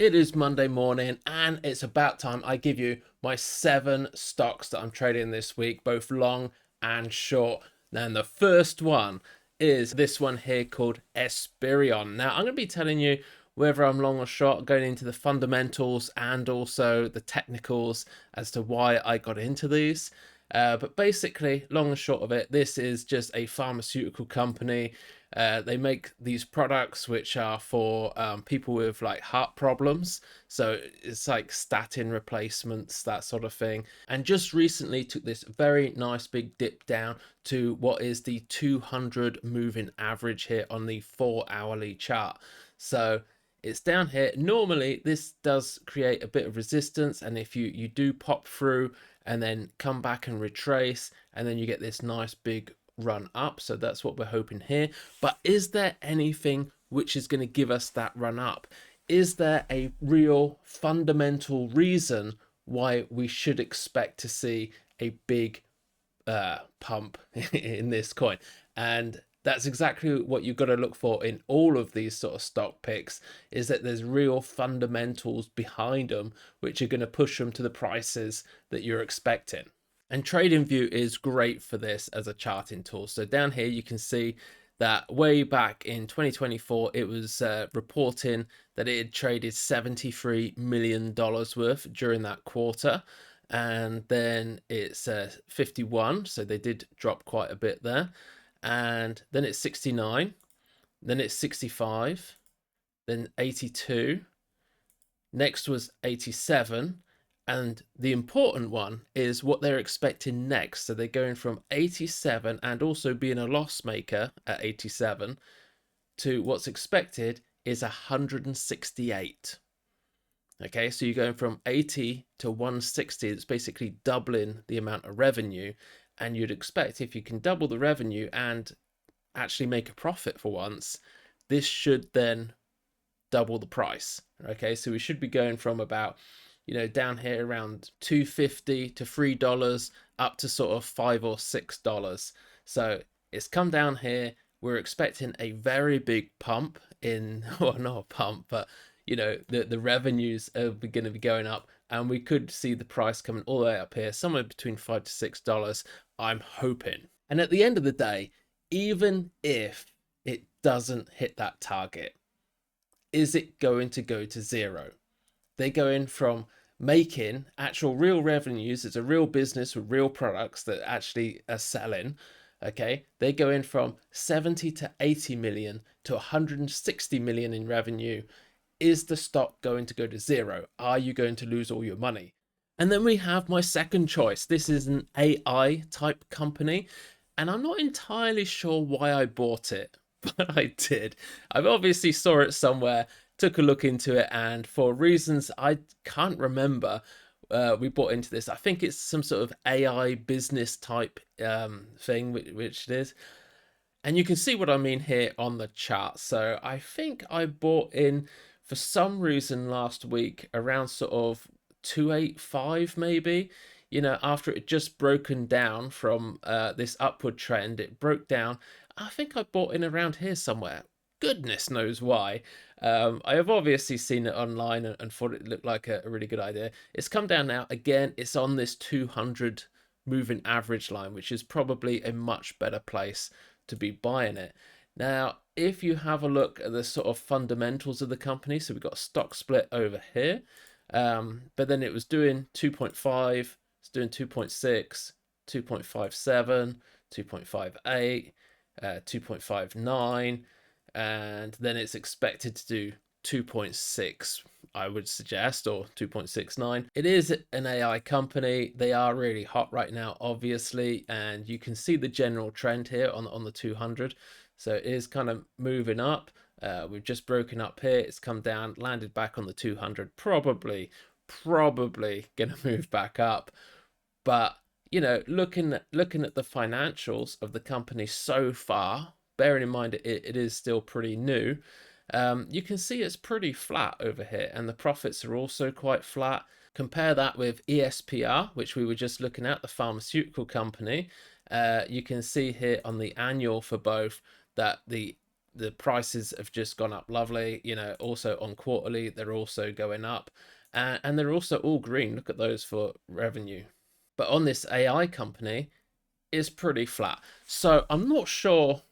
It is Monday morning and it's about time I give you my 7 stocks that I'm trading this week, both long and short. And the first one is this one here called Esperion. Now, I'm going to be telling you whether I'm long or short, going into the fundamentals and also the technicals as to why I got into these. But basically, long and short of it, this is just a pharmaceutical company. They make these products which are for people with like heart problems. So it's like statin replacements, that sort of thing. And just recently took this very nice big dip down to what is the 200 moving average here on the 4 hourly chart. So it's down here. Normally this does create a bit of resistance, and if you do pop through and then come back and retrace, and then you get this nice big run up. So that's what we're hoping here. But is there anything which is going to give us that run up? Is there a real fundamental reason why we should expect to see a big pump in this coin? And that's exactly what you've got to look for in all of these sort of stock picks, is that there's real fundamentals behind them which are going to push them to the prices that you're expecting. And TradingView is great for this as a charting tool. So down here you can see that way back in 2024 it was reporting that it had traded $73 million worth during that quarter, and then it's 51, so they did drop quite a bit there, and then it's 69, then it's 65, then 82, next was 87, and the important one is what they're expecting next. So they're going from 87 and also being a loss maker at 87 to what's expected is 168. Okay, so you're going from 80 to 160. It's basically doubling the amount of revenue, and you'd expect if you can double the revenue and actually make a profit for once, this should then double the price. Okay, so we should be going from about, down here around $2.50 to $3 up to sort of $5 or $6. So it's come down here. We're expecting a very big pump in, well, not a pump, but the revenues are going to be going up, and we could see the price coming all the way up here, somewhere between $5 to $6. I'm hoping. And at the end of the day, even if it doesn't hit that target, is it going to go to zero? They're going from making actual real revenues. It's a real business with real products that actually are selling. Okay, they're going from 70 to 80 million to 160 million in revenue. Is the stock going to go to zero? Are you going to lose all your money? And then we have my second choice. This is an AI type company, and I'm not entirely sure why I bought it, but I did. I obviously saw it somewhere, took a look into it, and for reasons I can't remember, we bought into this. I think it's some sort of AI business type thing, which it is. And you can see what I mean here on the chart. So I think I bought in for some reason last week around sort of 285 maybe. After it had just broken down from this upward trend, it broke down. I think I bought in around here somewhere. Goodness knows why. I have obviously seen it online and thought it looked like a really good idea. It's come down now. Again, it's on this 200 moving average line, which is probably a much better place to be buying it. Now, if you have a look at the sort of fundamentals of the company, so we've got a stock split over here, but then it was doing 2.5, it's doing 2.6, 2.57, 2.58, 2.59, and then it's expected to do 2.6, I would suggest, or 2.69. It is an AI company. They are really hot right now, obviously, and you can see the general trend here on the 200. So it is kind of moving up. We've just broken up here. It's come down, landed back on the 200. Probably gonna move back up. But looking at the financials of the company so far, bearing in mind it is still pretty new, you can see it's pretty flat over here, and the profits are also quite flat. Compare that with ESPR, which we were just looking at, the pharmaceutical company. You can see here on the annual for both that the The prices have just gone up lovely. You know, also on quarterly, they're also going up. And they're also all green. Look at those for revenue. But on this AI company, it's pretty flat. So I'm not sure,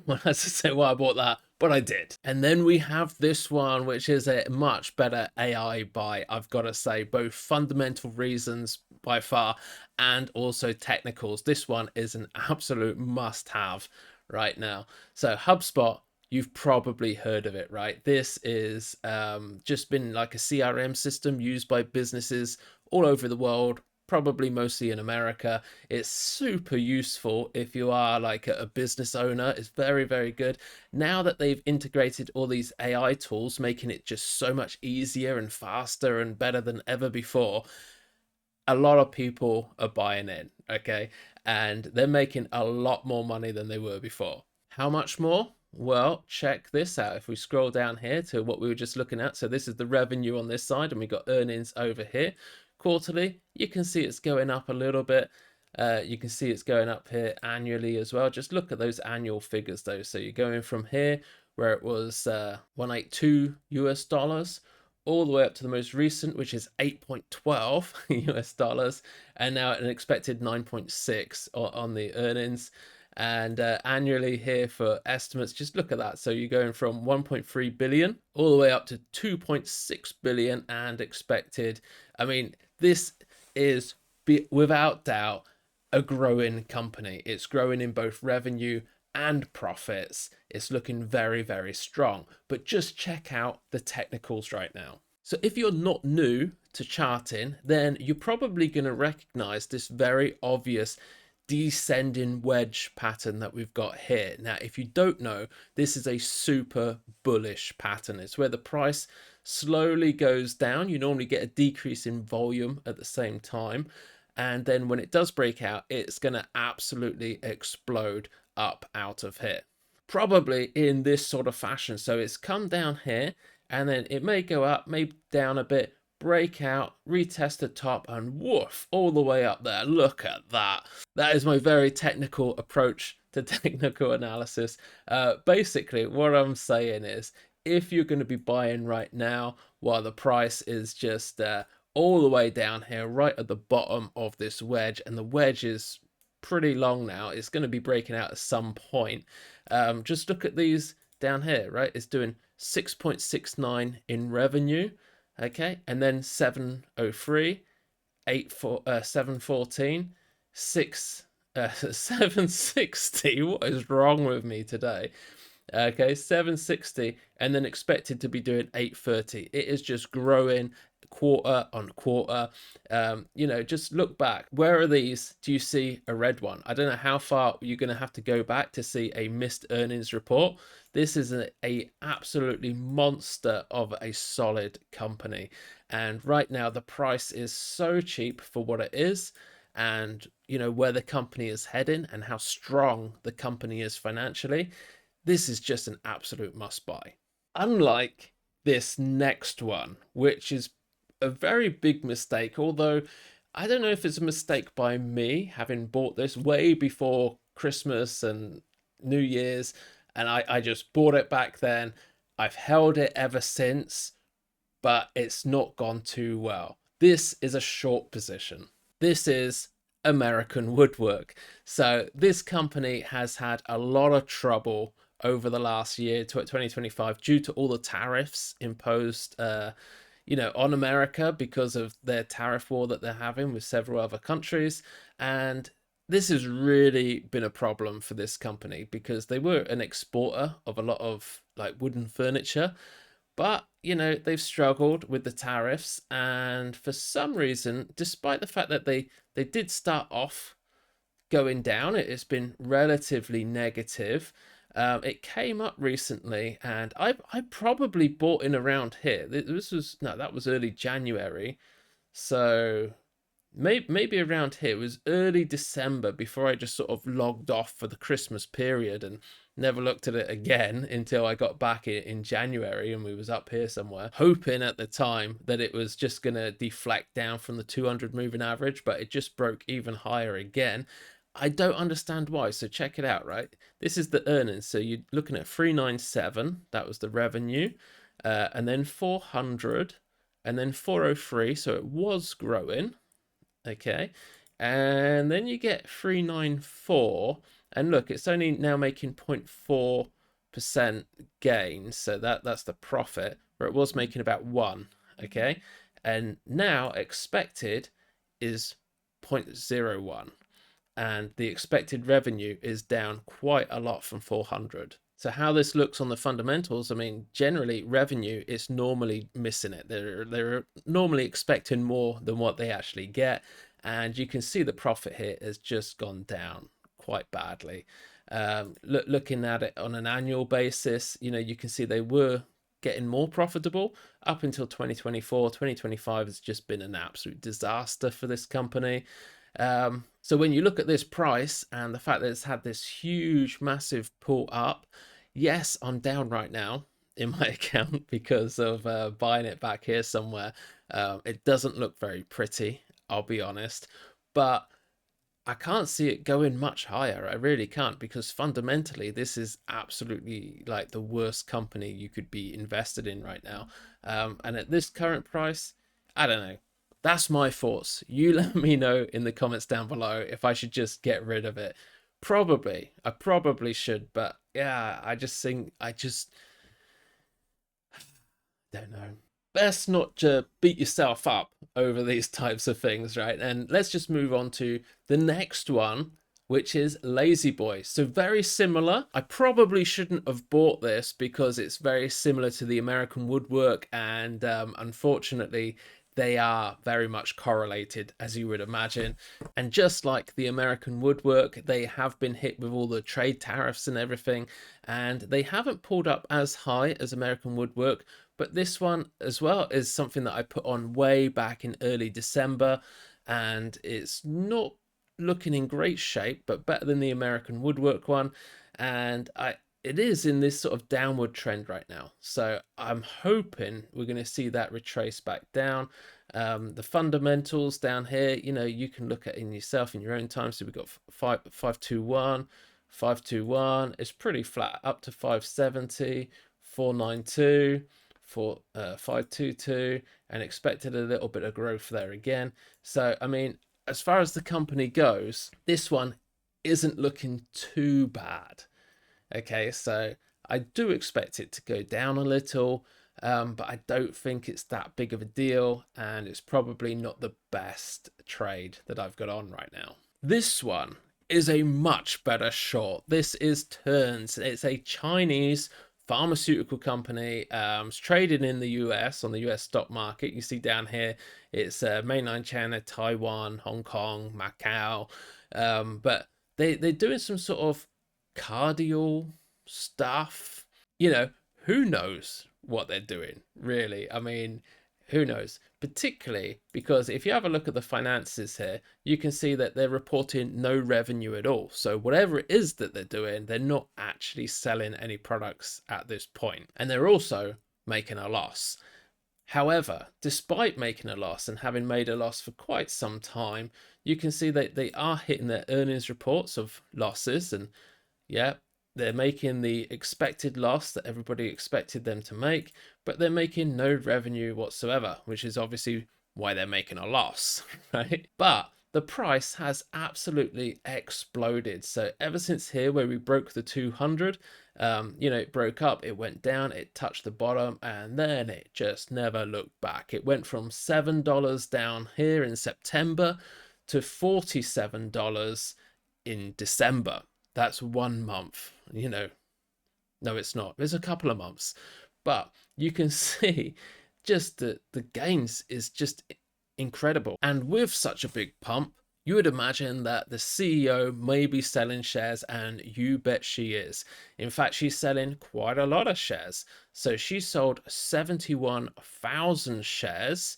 as I say, why I bought that, but I did. And then we have this one, which is a much better AI buy, I've got to say, both fundamental reasons by far and also technicals. This one is an absolute must have right now. So HubSpot, you've probably heard of it, right? This is just been like a CRM system used by businesses all over the world, probably mostly in America. It's super useful if you are like a business owner. It's very, very good. Now that they've integrated all these AI tools, making it just so much easier and faster and better than ever before, a lot of people are buying in, okay? And they're making a lot more money than they were before. How much more? Well, check this out. If we scroll down here to what we were just looking at, so this is the revenue on this side, and we got earnings over here. Quarterly, you can see it's going up a little bit. You can see it's going up here annually as well. Just look at those annual figures though. So you're going from here where it was 182 US dollars all the way up to the most recent, which is 8.12 US dollars, and now an expected 9.6 on the earnings. And annually here for estimates, just look at that. So you're going from 1.3 billion all the way up to 2.6 billion and expected. I mean, this is without doubt a growing company. It's growing in both revenue and profits. It's looking very, very strong. But just check out the technicals right now. So if you're not new to charting, then you're probably going to recognize this very obvious descending wedge pattern that we've got here. Now, if you don't know, this is a super bullish pattern. It's where the price slowly goes down. You normally get a decrease in volume at the same time. And then when it does break out, it's going to absolutely explode up out of here. Probably in this sort of fashion. So it's come down here and then it may go up, maybe down a bit, break out, retest the top, and woof, all the way up there. Look at that. That is my very technical approach to technical analysis. Basically, what I'm saying is, if you're going to be buying right now while the price is just all the way down here, right at the bottom of this wedge, and the wedge is pretty long now, it's going to be breaking out at some point. Just look at these down here, right? It's doing 6.69 in revenue, okay, and then 703, 714, 760. What is wrong with me today? Okay, 760, and then expected to be doing 830. It is just growing quarter on quarter. You know, just look back. Where are these? Do you see a red one? I don't know how far you're going to have to go back to see a missed earnings report. This is a absolutely monster of a solid company, and right now the price is so cheap for what it is, and you know where the company is heading and how strong the company is financially. This is just an absolute must buy. Unlike this next one, which is a very big mistake, although I don't know if it's a mistake by me having bought this way before Christmas and New Year's, and I just bought it back then. I've held it ever since, but it's not gone too well. This is a short position. This is American Woodwork. So this company has had a lot of trouble over the last year, 2025, due to all the tariffs imposed you know, on America because of their tariff war that they're having with several other countries. And this has really been a problem for this company because they were an exporter of a lot of like wooden furniture, but you know, they've struggled with the tariffs, and for some reason, despite the fact that they did start off going down, it's been relatively negative. It came up recently, and I probably bought in around here. This was, no, that was early January, so maybe around here. It was early December before I just sort of logged off for the Christmas period and never looked at it again until I got back in January and we was up here somewhere, hoping at the time that it was just going to deflect down from the 200 moving average, but it just broke even higher again. I don't understand why. So check it out, right? This is the earnings. So you're looking at 397, that was the revenue, and then 400, and then 403. So it was growing, okay? And then you get 394, and look, it's only now making 0.4% gain. So that's the profit, where it was making about 1, okay? And now expected is 0.01, and the expected revenue is down quite a lot from 400. So how this looks on the fundamentals, I mean, generally revenue is normally missing it. They're normally expecting more than what they actually get, and you can see the profit here has just gone down quite badly. Looking at it on an annual basis, you know, you can see they were getting more profitable up until 2024. 2025 has just been an absolute disaster for this company. So when you look at this price and the fact that it's had this huge, massive pull up, yes, I'm down right now in my account because of buying it back here somewhere. It doesn't look very pretty, I'll be honest, but I can't see it going much higher. I really can't, because fundamentally this is absolutely like the worst company you could be invested in right now. And at this current price, I don't know. That's my thoughts. You let me know in the comments down below if I should just get rid of it. Probably. I probably should, but yeah, I just think I just don't know. Best not to beat yourself up over these types of things, right? And let's just move on to the next one, which is Lazy Boy. So very similar. I probably shouldn't have bought this because it's very similar to the American Woodwork, and unfortunately they are very much correlated, as you would imagine. And just like the American Woodwork, they have been hit with all the trade tariffs and everything, and they haven't pulled up as high as American Woodwork. But this one as well is something that I put on way back in early December, and it's not looking in great shape, but better than the American Woodwork one. And it is in this sort of downward trend right now. So I'm hoping we're going to see that retrace back down. The fundamentals down here, you know, you can look at in yourself in your own time. So we've got 521, 521. It's pretty flat up to 570, 492. 522, and expected a little bit of growth there again. So I mean, as far as the company goes, this one isn't looking too bad. Okay, so I do expect it to go down a little, but I don't think it's that big of a deal, and it's probably not the best trade that I've got on right now. This one is a much better short. This is Turns. It's a Chinese pharmaceutical company. It's traded in the US on the US stock market. You see down here, it's mainland China, Taiwan, Hong Kong, Macau. But they're doing some sort of cardial stuff. You know, who knows what they're doing, really? I mean, who knows? Particularly because if you have a look at the finances here, you can see that they're reporting no revenue at all. So whatever it is that they're doing, they're not actually selling any products at this point. And they're also making a loss. However, despite making a loss and having made a loss for quite some time, you can see that they are hitting their earnings reports of losses, and yeah, they're making the expected loss that everybody expected them to make, but they're making no revenue whatsoever, which is obviously why they're making a loss, right? But the price has absolutely exploded. So ever since here where we broke the 200, you know, it broke up, it went down, it touched the bottom, and then it just never looked back. It went from $7 down here in September to $47 in December. That's 1 month, you know. No, it's not. There's a couple of months. But you can see just the gains is just incredible. And with such a big pump, you would imagine that the CEO may be selling shares, and you bet she is. In fact, she's selling quite a lot of shares. So she sold 71,000 shares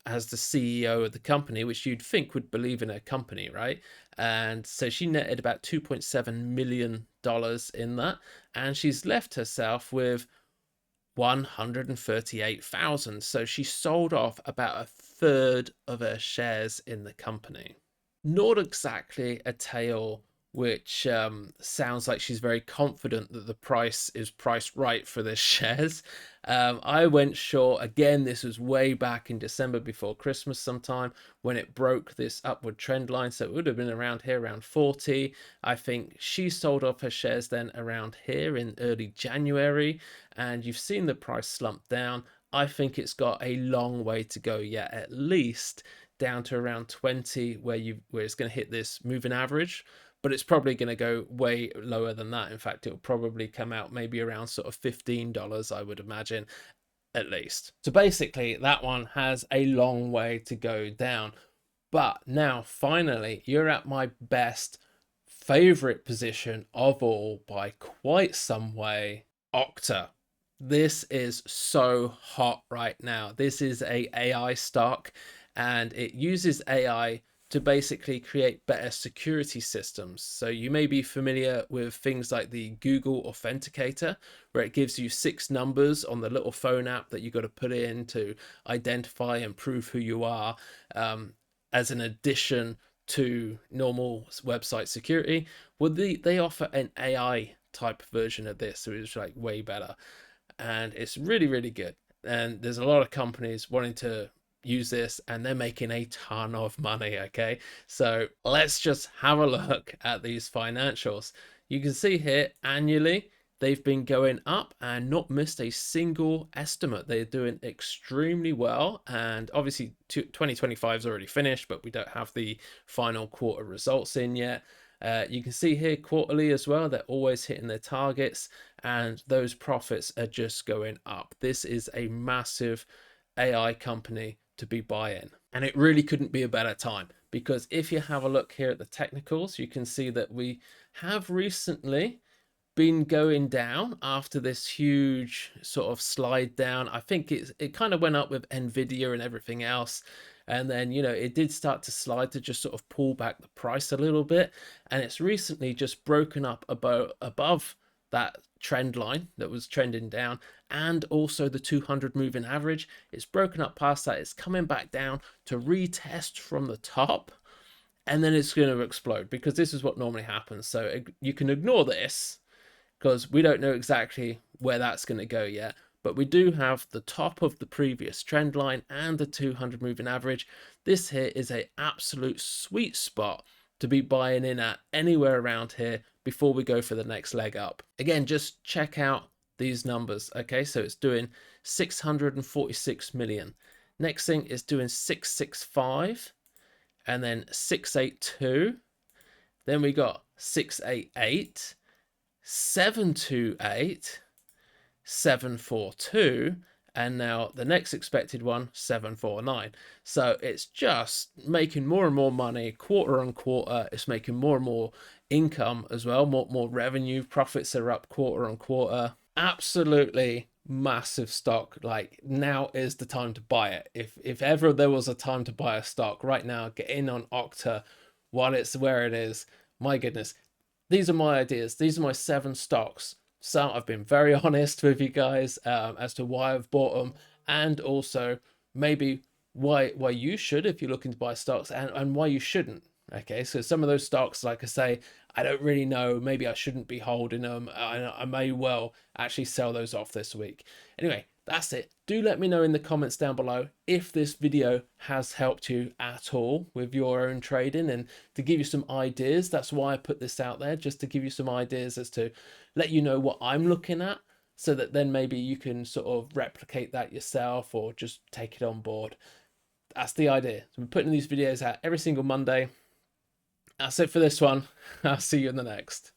as the CEO of the company, which you'd think would believe in her company, right? And so she netted about $2.7 million in that, and she's left herself with 138,000. So she sold off about a third of her shares in the company. not exactly a tale which sounds like she's very confident that the price is priced right for this shares. I went short again. This was way back in December before Christmas sometime when it broke this upward trend line. So it would have been around here, around 40. I think she sold off her shares then around here in early January, and you've seen the price slump down. I think it's got a long way to go yet, at least down to around 20 where it's going to hit this moving average, but it's probably going to go way lower than that. In fact, it'll probably come out maybe around sort of $15, I would imagine, at least. So basically that one has a long way to go down. But now finally you're at my best favorite position of all by quite some way, Okta. This is so hot right now. This is a AI stock, and it uses AI to basically create better security systems. So you may be familiar with things like the Google Authenticator, where it gives you 6 numbers on the little phone app that you got to put in to identify and prove who you are, as an addition to normal website security. Well, they offer an AI type version of this, so it's like way better, and it's really, really good. And there's a lot of companies wanting to use this, and they're making a ton of money. Okay, so let's just have a look at these financials. You can see here annually they've been going up and not missed a single estimate. They're doing extremely well, and obviously 2025 is already finished, but we don't have the final quarter results in yet. You can see here quarterly as well, they're always hitting their targets, and those profits are just going up. This is a massive AI company to be buying, and it really couldn't be a better time, because if you have a look here at the technicals, you can see that we have recently been going down after this huge sort of slide down. I think it kind of went up with Nvidia and everything else, and then it did start to slide to just sort of pull back the price a little bit, and it's recently just broken up above that trend line that was trending down, and also the 200 moving average. It's broken up past that, it's coming back down to retest from the top, and then it's going to explode, because this is what normally happens. So you can ignore this because we don't know exactly where that's going to go yet, but we do have the top of the previous trend line and the 200 moving average. This here is an absolute sweet spot to be buying in at, anywhere around here, before we go for the next leg up. Again, just check out these numbers. Okay, so it's doing 646 million. Next thing is doing 665, and then 682. Then we got 688, 728, 742, and now the next expected one, 749. So it's just making more and more money quarter on quarter. It's making more and more income as well, more revenue. Profits are up quarter on quarter. Absolutely massive stock. Like, now is the time to buy it. If ever there was a time to buy a stock, right now, get in on Okta while it's where it is. My goodness, these are my ideas. These are my 7 stocks. So I've been very honest with you guys as to why I've bought them, and also maybe why you should, if you're looking to buy stocks, and why you shouldn't. Okay, so some of those stocks, like I say, I don't really know. Maybe I shouldn't be holding them. I may well actually sell those off this week. Anyway, that's it. Do let me know in the comments down below if this video has helped you at all with your own trading, and to give you some ideas. That's why I put this out there, just to give you some ideas as to let you know what I'm looking at, so that then maybe you can sort of replicate that yourself or just take it on board. That's the idea. So we're putting these videos out every single Monday. That's it for this one. I'll see you in the next.